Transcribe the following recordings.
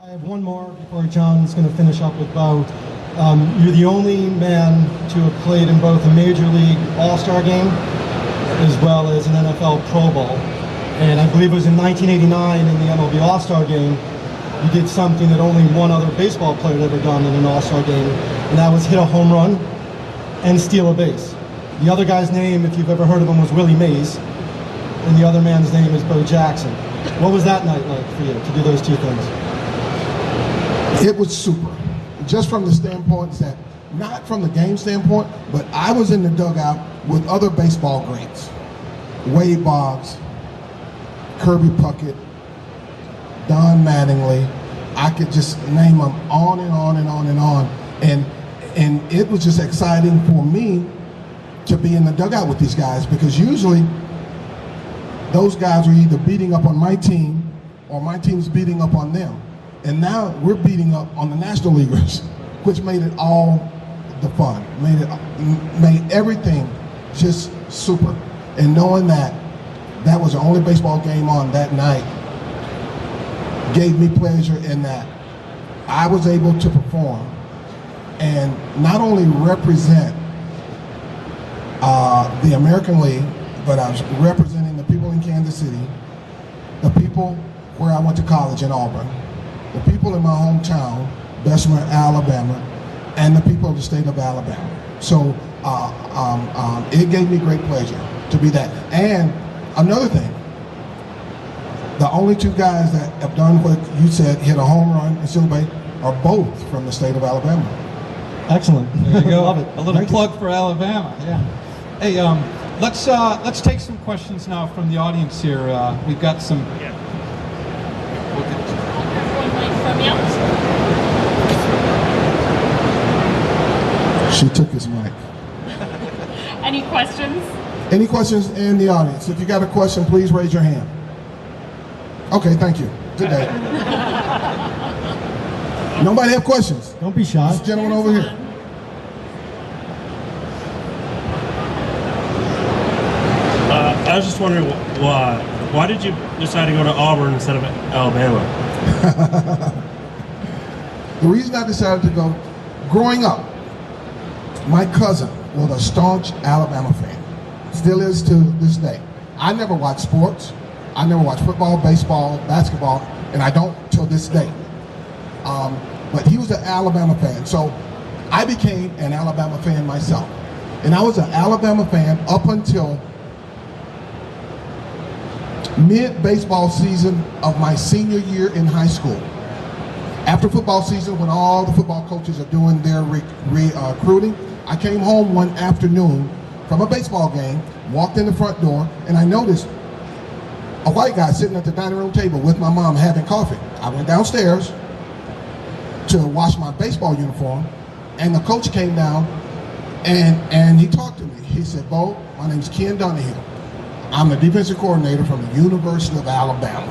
I have one more before John's going to finish up with Bo. You're the only man to have played in both a Major League All-Star game as well as an NFL Pro Bowl. And I believe it was in 1989 in the MLB All-Star game, you did something that only one other baseball player had ever done in an All-Star game, and that was hit a home run and steal a base. The other guy's name, if you've ever heard of him, was Willie Mays, and the other man's name is Bo Jackson. What was that night like for you to do those two things? It was super. Just from the standpoint that, not from the game standpoint, but I was in the dugout with other baseball greats. Wade Boggs, Kirby Puckett, Don Mattingly. I could just name them on and on and on and on. And it was just exciting for me to be in the dugout with these guys, because usually those guys are either beating up on my team or my team's beating up on them. And now we're beating up on the National Leaguers, which made it all the fun, made everything just super. And knowing that that was the only baseball game on that night gave me pleasure in that I was able to perform and not only represent the American League, but I was representing the people in Kansas City, the people where I went to college in Auburn, the people in my hometown, Bessemer, Alabama, and the people of the state of Alabama. So it gave me great pleasure to be that. And another thing, the only two guys that have done what you said, hit a home run and steal a base, are both from the state of Alabama. Excellent. There you go. Love it. A little plug for Alabama. Yeah. Hey, let's take some questions now from the audience here. We've got some. Yeah. She took his mic. Any questions? Any questions in the audience? If you got a question, please raise your hand. Okay, thank you. Good day. Nobody have questions? Don't be shy. This gentleman over here. I was just wondering why did you decide to go to Auburn instead of Alabama? The reason I decided to go, growing up, my cousin was a staunch Alabama fan. Still is to this day. I never watched sports. I never watched football, baseball, basketball, and I don't till this day. But he was an Alabama fan, so I became an Alabama fan myself. And I was an Alabama fan up until mid-baseball season of my senior year in high school. After football season, when all the football coaches are doing their recruiting, I came home one afternoon from a baseball game, walked in the front door, and I noticed a white guy sitting at the dining room table with my mom having coffee. I went downstairs to wash my baseball uniform, and the coach came down and he talked to me. He said, "Bo, my name's Ken Donahue. I'm the defensive coordinator from the University of Alabama."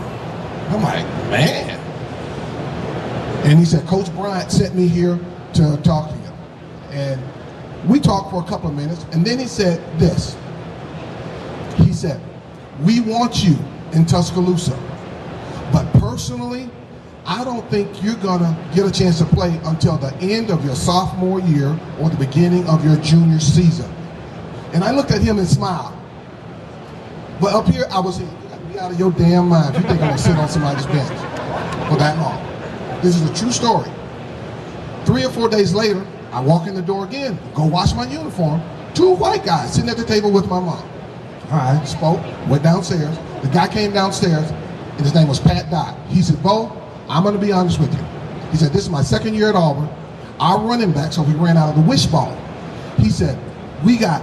I'm like, man. And he said, "Coach Bryant sent me here to talk to you." And we talked for a couple of minutes, and then he said this. He said, "We want you in Tuscaloosa, but personally, I don't think you're gonna get a chance to play until the end of your sophomore year or the beginning of your junior season." And I looked at him and smiled. But up here, I was saying, "You gotta be out of your damn mind if you think I'm gonna sit on somebody's bench for that long." This is a true story. 3 or 4 days later, I walk in the door again, go wash my uniform. 2 white guys sitting at the table with my mom. I spoke, went downstairs. The guy came downstairs, and his name was Pat Dot. He said, "Bo, I'm gonna be honest with you." He said, "This is my second year at Auburn. Our running back, so we ran out of the wishbone." He said, "We got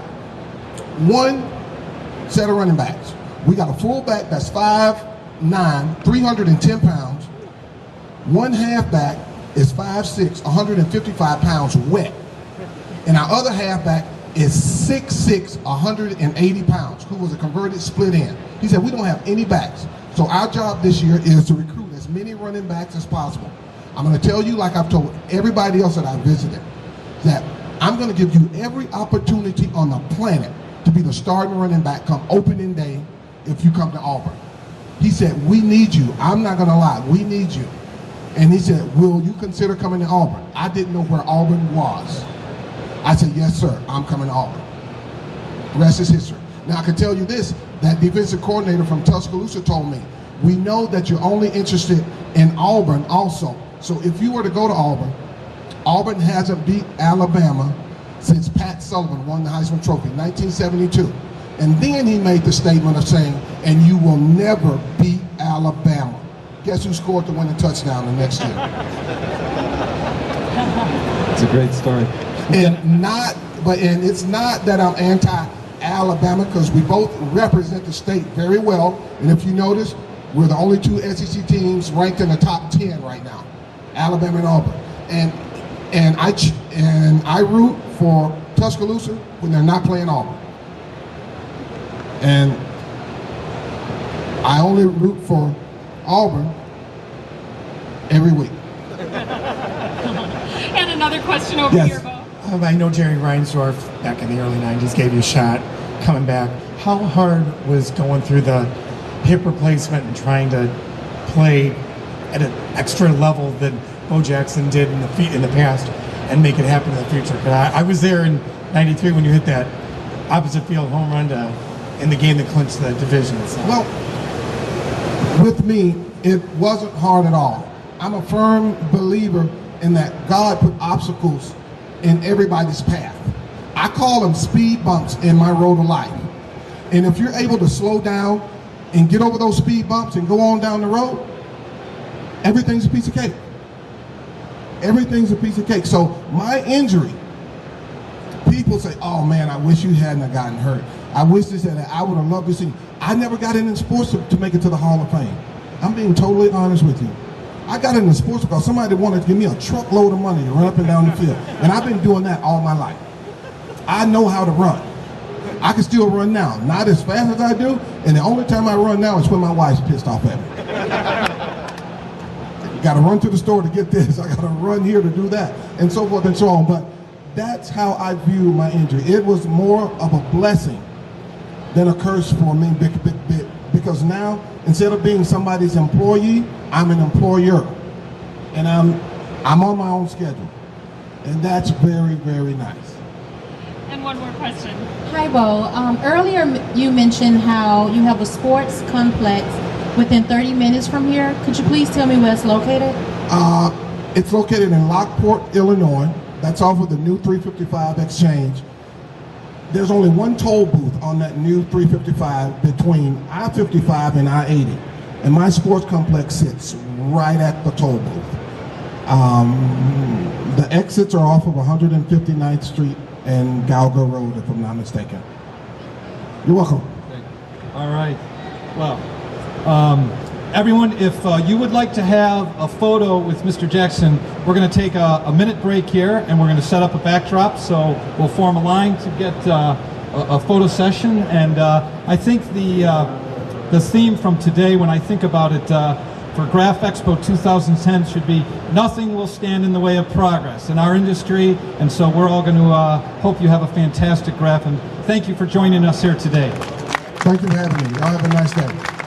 one set of running backs. We got a fullback that's 5'9", 310 pounds. One halfback is 5'6", 155 pounds wet. And our other halfback is 6'6", 180 pounds, who was a converted split end." He said, "We don't have any backs. So our job this year is to recruit as many running backs as possible. I'm going to tell you, like I've told everybody else that I visited, that I'm going to give you every opportunity on the planet to be the starting running back come opening day if you come to Auburn." He said, "We need you. I'm not going to lie. We need you." And he said, will you consider coming to Auburn? I didn't know where Auburn was. I said, yes, sir, I'm coming to Auburn. The rest is history. Now, I can tell you this, that defensive coordinator from Tuscaloosa told me, we know that you're only interested in Auburn also. So if you were to go to Auburn, Auburn hasn't beat Alabama since Pat Sullivan won the Heisman Trophy, 1972. And then he made the statement of saying, and you will never beat Alabama. Guess who scored the winning touchdown the next year? It's a great story. And it's not that I'm anti-Alabama, because we both represent the state very well. And if you notice, we're the only two SEC teams ranked in the top 10 right now, Alabama and Auburn. And I root for Tuscaloosa when they're not playing Auburn. And I only root for Auburn every week. And another question over Yes. here, Bo. I know Jerry Reinsdorf back in the early 90s gave you a shot coming back. How hard was going through the hip replacement and trying to play at an extra level than Bo Jackson did in the past and make it happen in the future? But I was there in '93 when you hit that opposite field home run in the game that clinched the division. So. Well, with me, it wasn't hard at all. I'm a firm believer in that God put obstacles in everybody's path. I call them speed bumps in my road of life. And if you're able to slow down and get over those speed bumps and go on down the road, everything's a piece of cake. Everything's a piece of cake. So my injury, people say, oh man, I wish you hadn't have gotten hurt. I wish this and that. I would have loved to see. I never got into sports to make it to the Hall of Fame. I'm being totally honest with you. I got into sports because somebody wanted to give me a truckload of money to run up and down the field. And I've been doing that all my life. I know how to run. I can still run now. Not as fast as I do. And the only time I run now is when my wife's pissed off at me. Got to run to the store to get this. I got to run here to do that. And so forth and so on. But that's how I view my injury. It was more of a blessing than a curse for me, because now, instead of being somebody's employee, I'm an employer, and I'm on my own schedule, and that's very, very nice. And one more question. Hi, Bo. Earlier you mentioned how you have a sports complex within 30 minutes from here. Could you please tell me where it's located? It's located in Lockport, Illinois. That's off of the new 355 exchange. There's only one toll booth on that new 355 between I-55 and I-80. And my sports complex sits right at the toll booth. The exits are off of 159th Street and Galga Road, if I'm not mistaken. You're welcome. Okay. All right. Well, everyone, if you would like to have a photo with Mr. Jackson, we're going to take a minute break here, and we're going to set up a backdrop. So we'll form a line to get a photo session. And I think the theme from today, when I think about it, for Graph Expo 2010 should be nothing will stand in the way of progress in our industry. And so we're all going to hope you have a fantastic graph. And thank you for joining us here today. Thank you for having me. Y'all have a nice day.